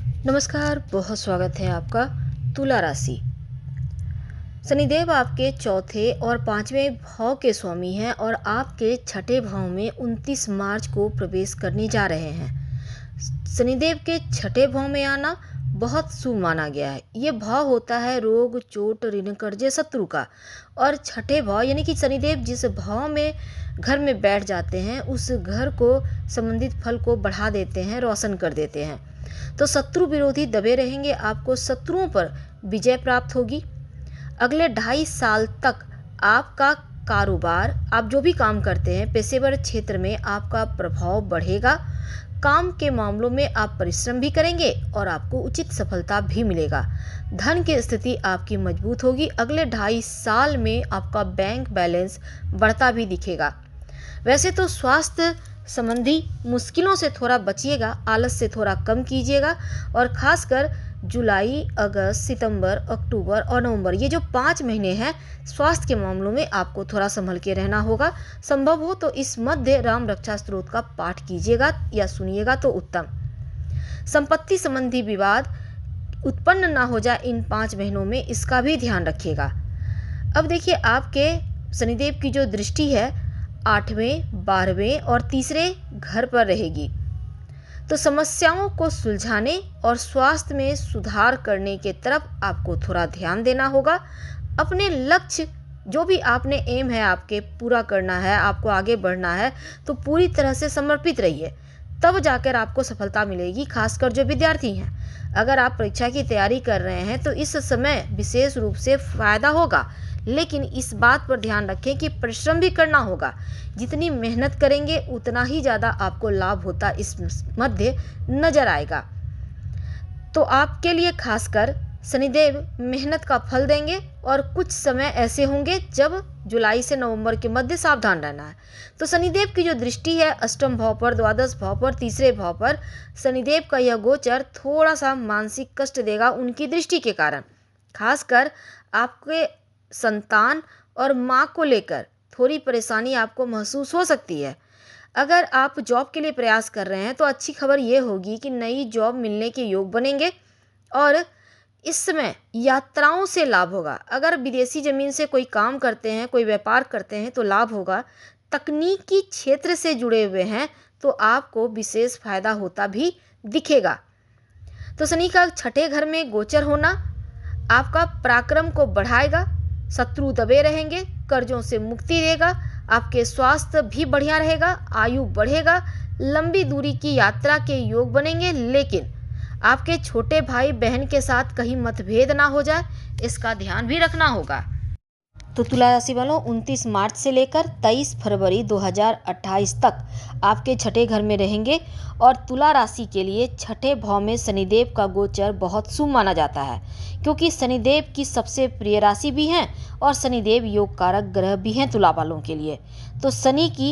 नमस्कार, बहुत स्वागत है आपका। तुला राशि। शनिदेव आपके चौथे और पांचवें भाव के स्वामी हैं और आपके छठे भाव में 29 मार्च को प्रवेश करने जा रहे हैं। शनिदेव के छठे भाव में आना बहुत शुभ माना गया है। ये भाव होता है रोग, चोट, ऋण, कर्जे, शत्रु का। और छठे भाव यानी कि शनिदेव जिस भाव में घर में बैठ जाते हैं उस घर को संबंधित फल को बढ़ा देते हैं, रोशन कर देते हैं। तो शत्रु विरोधी दबे रहेंगे, आपको शत्रुओं पर विजय प्राप्त होगी। अगले 2.5 साल तक आपका कारोबार, आप जो भी काम करते हैं पेशेवर क्षेत्र में, आपका प्रभाव बढ़ेगा। काम के मामलों में आप परिश्रम भी करेंगे और आपको उचित सफलता भी मिलेगा। धन की स्थिति आपकी मजबूत होगी। अगले 2.5 साल में आपका बैंक बैलेंस बढ़ता भी दिखेगा। वैसे तो स्वास्थ्य संबंधी मुश्किलों से थोड़ा बचिएगा, आलस से थोड़ा कम कीजिएगा। और खासकर जुलाई, अगस्त, सितंबर, अक्टूबर और नवंबर, ये जो 5 महीने हैं, स्वास्थ्य के मामलों में आपको थोड़ा संभल के रहना होगा। संभव हो तो इस मध्य राम रक्षा स्तोत्र का पाठ कीजिएगा या सुनिएगा तो उत्तम। संपत्ति संबंधी विवाद उत्पन्न ना हो जाए इन 5 महीनों में, इसका भी ध्यान रखिएगा। अब देखिए, आपके शनिदेव की जो दृष्टि है 8वें, 12वें और तीसरे घर पर रहेगी, तो समस्याओं को सुलझाने और स्वास्थ्य में सुधार करने के तरफ आपको थोड़ा ध्यान देना होगा। अपने लक्ष्य जो भी आपने एम है आपके पूरा करना है, आपको आगे बढ़ना है, तो पूरी तरह से समर्पित रहिए, तब जाकर आपको सफलता मिलेगी। खासकर जो विद्यार्थी हैं, अगर आप परीक्षा की तैयारी कर रहे हैं तो इस समय विशेष रूप से फायदा होगा। लेकिन इस बात पर ध्यान रखें कि परिश्रम भी करना होगा। जितनी मेहनत करेंगे उतना ही ज़्यादा आपको लाभ होता इस मध्य नजर आएगा। तो आपके लिए खासकर शनिदेव मेहनत का फल देंगे और कुछ समय ऐसे होंगे जब जुलाई से नवंबर के मध्य सावधान रहना है। तो शनिदेव की जो दृष्टि है अष्टम भाव पर, द्वादश भाव पर, तीसरे भाव पर, शनिदेव का यह गोचर थोड़ा सा मानसिक कष्ट देगा उनकी दृष्टि के कारण। खासकर आपके संतान और माँ को लेकर थोड़ी परेशानी आपको महसूस हो सकती है। अगर आप जॉब के लिए प्रयास कर रहे हैं तो अच्छी खबर ये होगी कि नई जॉब मिलने के योग बनेंगे और इस समय यात्राओं से लाभ होगा। अगर विदेशी ज़मीन से कोई काम करते हैं, कोई व्यापार करते हैं तो लाभ होगा। तकनीकी क्षेत्र से जुड़े हुए हैं तो आपको विशेष फायदा होता भी दिखेगा। तो शनि का छठे घर में गोचर होना आपका पराक्रम को बढ़ाएगा, शत्रु दबे रहेंगे, कर्जों से मुक्ति देगा, आपके स्वास्थ्य भी बढ़िया रहेगा, आयु बढ़ेगा, लंबी दूरी की यात्रा के योग बनेंगे। लेकिन आपके छोटे भाई बहन के साथ कहीं मतभेद ना हो जाए, इसका ध्यान भी रखना होगा। तो तुला राशि वालों, 29 मार्च से लेकर 23 फरवरी 2028 तक आपके छठे घर में रहेंगे और तुला राशि के लिए छठे भाव में शनिदेव का गोचर बहुत शुभ माना जाता है, क्योंकि शनिदेव की सबसे प्रिय राशि भी हैं और शनिदेव योग कारक ग्रह भी हैं तुला वालों के लिए। तो शनि की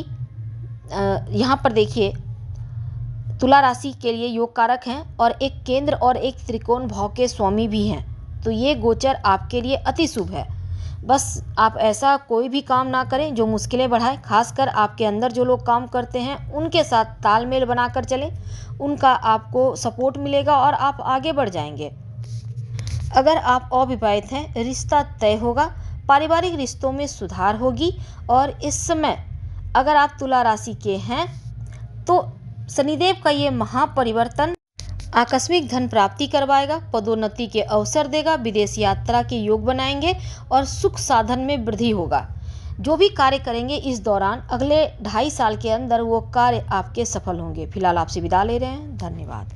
यहाँ पर देखिए, तुला राशि के लिए योग कारक हैं और एक केंद्र और एक त्रिकोण भाव के स्वामी भी हैं। तो ये गोचर आपके लिए अति शुभ है। बस आप ऐसा कोई भी काम ना करें जो मुश्किलें बढ़ाए। खासकर आपके अंदर जो लोग काम करते हैं उनके साथ तालमेल बनाकर चलें, उनका आपको सपोर्ट मिलेगा और आप आगे बढ़ जाएंगे। अगर आप अविवाहित हैं, रिश्ता तय होगा, पारिवारिक रिश्तों में सुधार होगी। और इस समय अगर आप तुला राशि के हैं तो शनिदेव का ये महापरिवर्तन आकस्मिक धन प्राप्ति करवाएगा, पदोन्नति के अवसर देगा, विदेश यात्रा के योग बनाएंगे और सुख साधन में वृद्धि होगा। जो भी कार्य करेंगे इस दौरान अगले 2.5 साल के अंदर वो कार्य आपके सफल होंगे। फिलहाल आपसे विदा ले रहे हैं। धन्यवाद।